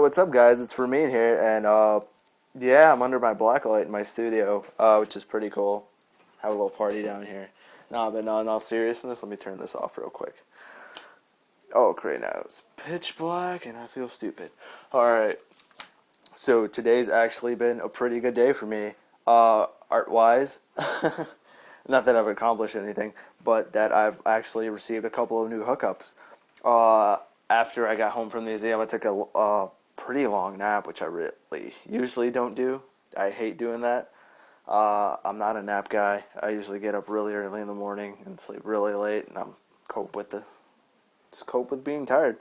what's up, guys? It's Fermin here, and yeah, I'm under my black light in my studio, which is pretty cool. Have a little party down here. Nah, but no, in all seriousness, let me turn this off real quick. Oh, great, now it's pitch black, and I feel stupid. Alright, so today's actually been a pretty good day for me, art-wise. Not that I've accomplished anything, but that I've actually received a couple of new hookups. After I got home from the museum, I took a pretty long nap, which I really usually don't do. I hate doing that. I'm not a nap guy. I usually get up really early in the morning and sleep really late, and just cope with being tired.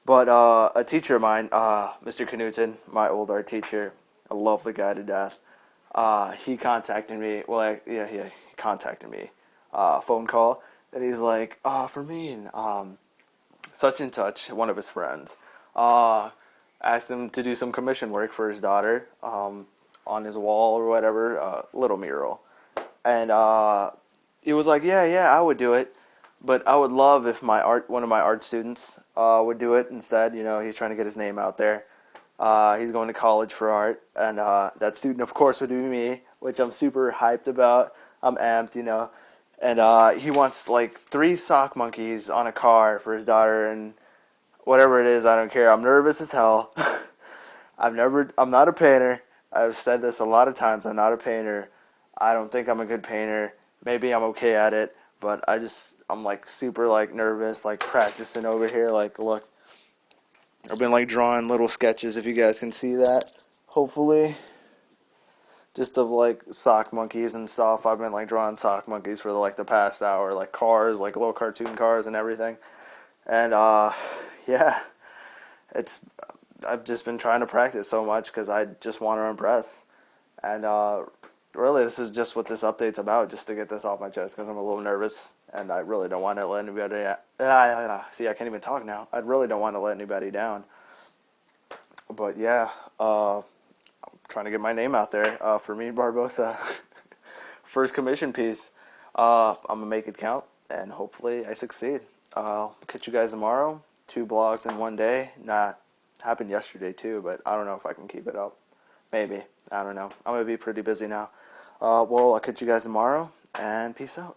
But a teacher of mine, Mr. Knutson, my old art teacher, I love the guy to death. He contacted me. Well, he contacted me. Phone call, and he's like, for me and such and such, one of his friends, asked him to do some commission work for his daughter, on his wall or whatever, little mural, and he was like, yeah, I would do it, but I would love if one of my art students, would do it instead. You know, he's trying to get his name out there. He's going to college for art, and that student, of course, would be me, which I'm super hyped about. I'm amped, you know. And he wants like 3 sock monkeys on a car for his daughter, and whatever it is, I don't care. I'm nervous as hell. I'm not a painter. I've said this a lot of times. I'm not a painter. I don't think I'm a good painter. Maybe I'm okay at it, but I'm like super like nervous, like practicing over here. Like, look, I've been like drawing little sketches, if you guys can see that, hopefully. Just of like sock monkeys and stuff. I've been like drawing sock monkeys for like the past hour, like cars, like little cartoon cars and everything. And yeah, I've just been trying to practice so much because I just want to impress. And really, this is just what this update's about, just to get this off my chest because I'm a little nervous and I really don't want to let anybody. See, I can't even talk now. I really don't want to let anybody down. But yeah, trying to get my name out there, Fermin Barbosa. First commission piece. I'm going to make it count, and hopefully I succeed. I'll catch you guys tomorrow. 2 blogs in one day. Happened yesterday too, but I don't know if I can keep it up. Maybe. I don't know. I'm going to be pretty busy now. Well, I'll catch you guys tomorrow, and peace out.